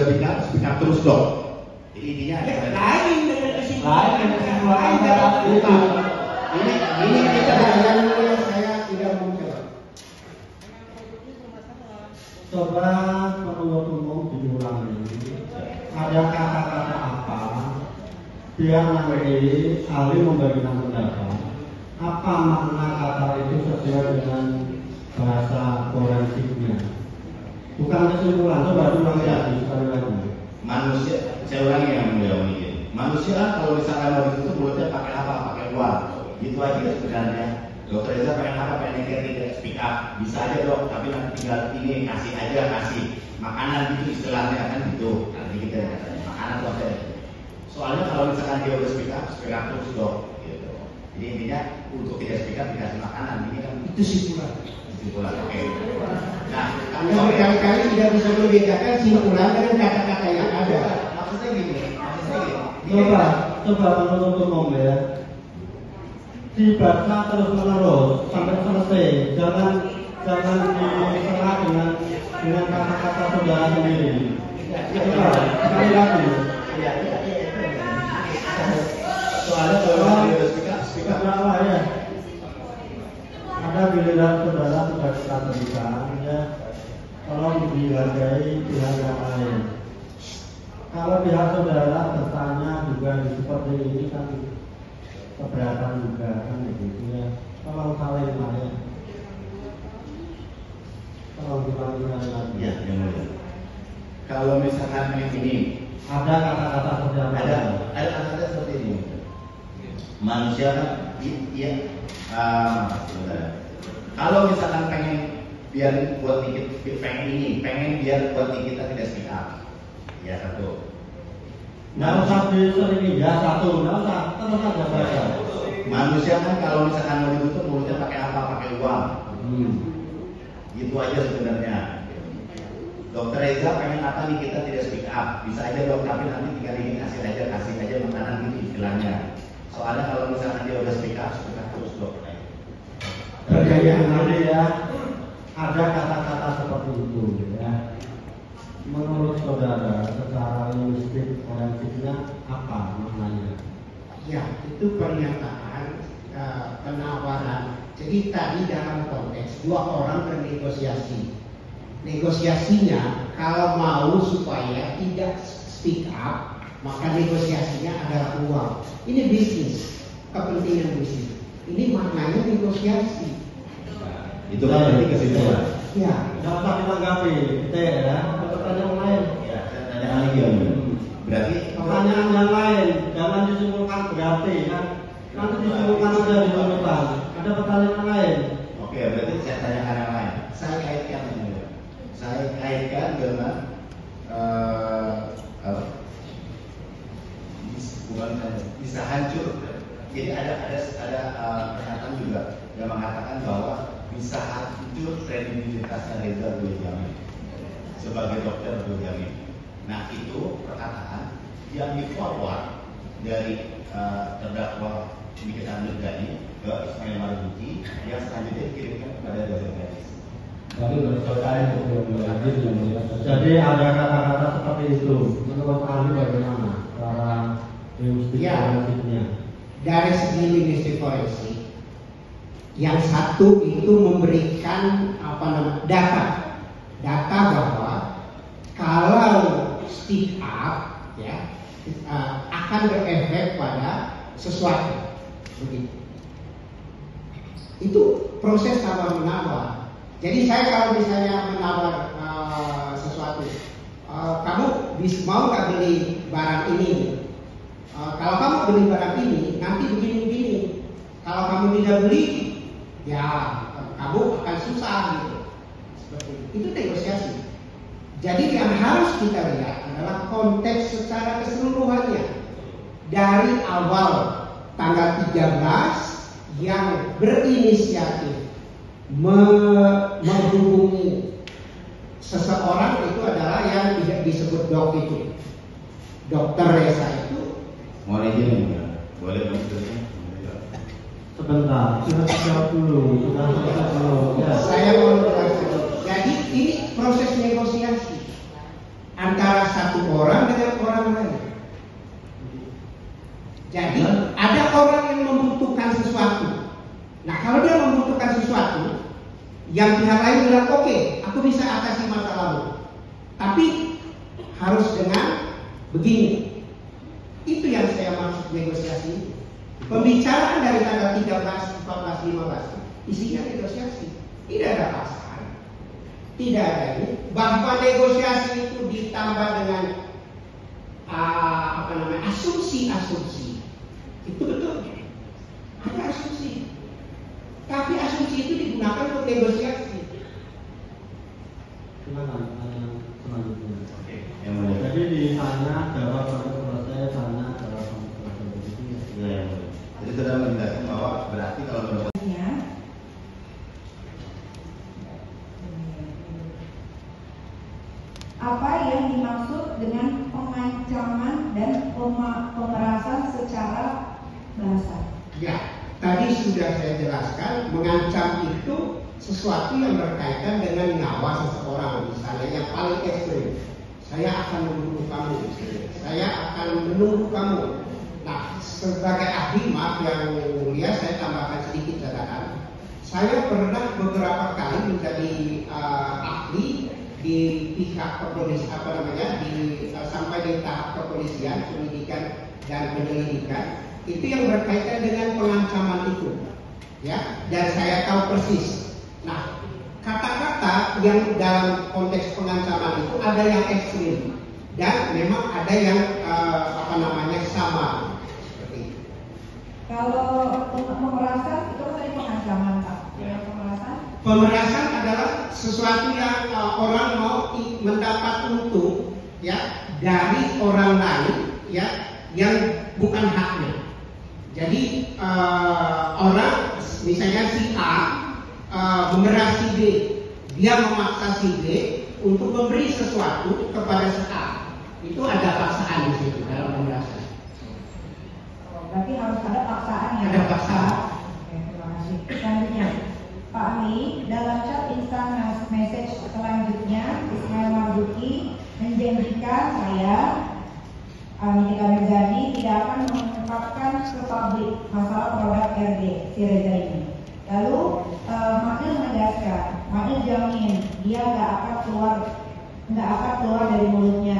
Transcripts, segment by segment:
speak up terus dong. Jadi intinya lain dengan kesimpulan ini kita yang saya tidak mau jawab. Coba penuntut umum diulangi. Ada kata-kata apa? Biar nanti ahli memberikan pendapat. Apa makna kata itu sesuai dengan bahasa forensiknya? Bukan kesimpulan. Coba ulangi lagi sekali lagi. Manusia, saya ulangi yang menjawab ini. Manusia kalau misalkan mau ditutup mulutnya pakai apa? Pakai uang. Gitu aja sebenarnya. Dokter Reza pengen apa? Pengen tidak speak up. Bisa aja dok, tapi nanti tinggal ini kasih aja, kasih makanan gitu istilahnya kan gitu. Nanti kita katanya makanan tuh aja. Soalnya kalau misalkan dia udah speak up terus dok. Gitu. Jadi intinya untuk tidak speak up dikasih makanan ini kan Itu simpulan. simpulan. Oke. Nah, Anda berkali-kali tidak bisa membedakan simpulan dengan kata-kata yang ada. maksudnya gini. Coba penuntut umum ya. Dibaca terus menerus sampai selesai. Jangan diserah dengan kata-kata saudara sendiri. Coba sekali lagi. Soalnya kalau dia speak up ya. Ada giliran saudara sudah kita berikan ya. Tolong dihargai pihak yang lain. Kalau pihak saudara bertanya juga seperti ini kan keberatan juga kan begitu ya. Tolong saling lah ya. Tolong dipanggil lagi. ya, yang mulia. Kalau misalkan ini Ada kata-kata seperti apa? ada kata-kata seperti ini. Manusia kan sebentar. Kalau misalkan pengen biar buat dikit pengen biar buat kita tidak speak up. Ya satu. Nggak usah disering ya satu, nggak usah terus aja baca. Manusia kan kalau misalkan mau ditutup mulutnya pakai apa? Pakai uang. Gitu aja sebenarnya. Dokter Reza pengen apa nih kita tidak speak up? Bisa aja dok, tapi nanti tinggal ini kasih aja makanan gitu istilahnya. Soalnya kalau misalkan dia udah speak up terus dok. Bergaya hari ya. Ada kata-kata seperti itu ya. Menurut saudara secara linguistik forensiknya apa maknanya? Ya, itu pernyataan penawaran. Jadi tadi dalam konteks dua orang bernegosiasi. Negosiasinya kalau mau supaya tidak speak up, maka negosiasinya adalah uang. Ini bisnis, kepentingan bisnis. Ini maknanya negosiasi. Itu kan berarti kesimpulan. Ya, Nggak usah ditanggapi, kita ya. Pertanyaan lain. Ya, pertanyaan lagi yang berarti Pertanyaan yang lain, jangan disimpulkan berarti kan. Nanti disimpulkan aja di tuntutan. Ada pertanyaan lain. oke, berarti saya tanyakan yang lain. Saya kaitkan dengan bukan bisa hancur. Jadi ada pernyataan juga yang mengatakan bahwa bisa hancur kredibilitasnya Reza Buljami sebagai dokter Buljami. Nah itu perkataan yang di-forward dari terdakwa Nikita Mirzani ke Ismail Marzuki yang selanjutnya dikirimkan kepada Dr. Gadis. Jadi ada kata-kata seperti itu. Menurut ahli bagaimana cara linguistik forensiknya? dari segi linguistik forensik, yang satu itu memberikan data bahwa kalau speak up ya akan berefek pada sesuatu, begitu. Itu proses tawar menawar. Jadi saya kalau misalnya menawar sesuatu, kamu mau nggak beli barang ini? Kalau kamu beli barang ini, nanti begini-begini. Kalau kamu tidak beli, ya kamu akan susah gitu. Seperti itu. Itu negosiasi. Jadi yang harus kita lihat adalah konteks secara keseluruhannya. Dari awal tanggal 13 yang berinisiatif menghubungi seseorang itu adalah yang disebut dok itu. Dokter Reza itu. Mohon izin ya, boleh maksudnya? Sebentar, sudah jawab dulu, sudah selesai belum? Ya. Saya mau menjelaskan. Jadi ini proses negosiasi antara satu orang dengan orang lain. Jadi ada orang yang membutuhkan sesuatu. Nah, kalau dia membutuhkan sesuatu, yang pihak lain bilang oke, aku bisa atasi masalahmu, tapi harus dengan begini. Itu yang saya maksud negosiasi. Pembicaraan dari tanggal 13, 14, 15 isinya negosiasi. Tidak ada paksaan, tidak ada ini. Bahwa negosiasi itu ditambah dengan asumsi-asumsi. Itu betul. Ada asumsi. Tapi asumsi itu digunakan untuk negosiasi. Silakan selanjutnya. Oke, yang mulia. Jadi di sana jawab sampai selesai, sana jawab sampai selesai. Ya, yang mulia. Jadi sudah menjelaskan bahwa berarti kalau menurut apa yang dimaksud dengan pengancaman dan pemerasan secara bahasa? Ya, tadi sudah saya jelaskan, mengancam itu sesuatu yang berkaitan dengan nyawa seseorang. Misalnya yang paling ekstrim, saya akan membunuh kamu, saya akan menunggu kamu. Nah, sebagai ahli, maaf yang mulia, saya tambahkan sedikit catatan. Saya pernah beberapa kali menjadi ahli di pihak kepolisian, sampai di tahap kepolisian, penyidikan dan penyelidikan. Itu yang berkaitan dengan pengancaman itu, ya. Dan saya tahu persis. Nah, kata-kata yang dalam konteks pengancaman itu ada yang ekstrim dan memang ada yang sama. Seperti itu. Kalau pemerasan itu kan tadi pengancaman, Pak. Yang Pemerasan adalah sesuatu yang orang mau mendapat untung, ya, dari orang lain, ya, yang bukan haknya. Jadi orang, misalnya si A memeras si B, dia memaksa si B untuk memberi sesuatu kepada si A. Itu ada paksaan di situ dalam pemerasan. Berarti harus ada paksaan ya? Ada paksaan. Oke, terima kasih. Selanjutnya, Pak Ali, dalam chat instant message selanjutnya, Ismail Marzuki menjanjikan saya, Nikita Mirzani, tidak akan mengungkapkan ke publik masalah produk RD, si Reza ini. Lalu, Mahdil menegaskan, Mahdil jamin dia nggak akan keluar dari mulutnya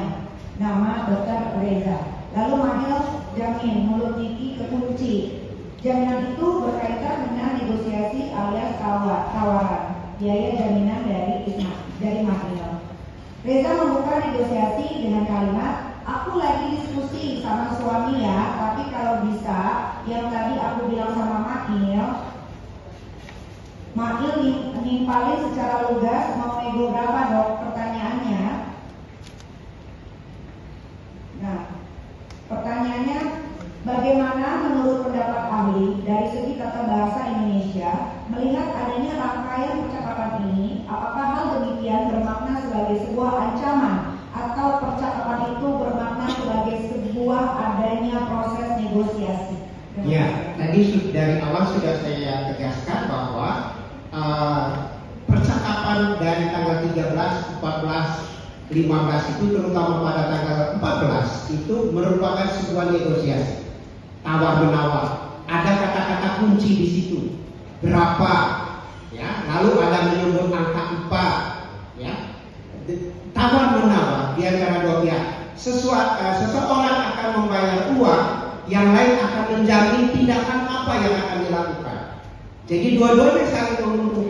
nama Dr. Reza. Lalu Mahdil jamin mulut Niki kekunci. Jaminan itu berkaitan dengan negosiasi alias tawaran biaya jaminan dari Mahdil. Reza membuka negosiasi dengan kalimat, aku lagi diskusi sama suami ya, tapi kalau bisa yang tadi aku bilang sama Mahdil nimpalin secara lugas, mau nego berapa dok pertanyaannya. Nah, pertanyaannya, bagaimana menurut pendapat ahli dari segi tata bahasa Indonesia melihat adanya rangkaian percakapan ini, apakah hal demikian bermakna sebagai sebuah ancaman atau percakapan itu bermakna sebagai sebuah adanya proses negosiasi? Ya, tadi dari awal sudah saya tegaskan bahwa percakapan dari tanggal 13, 14, 15 itu terutama pada tanggal 14 itu merupakan sebuah negosiasi tawar-menawar. Ada kata-kata kunci di situ. Berapa? Ya, lalu ada menyebut angka 4, ya. Tawar-menawar di antara dua pihak. Seseorang akan membayar uang, yang lain akan menjamin tindakan apa yang akan dilakukan. Jadi dua-duanya saling menguntungkan.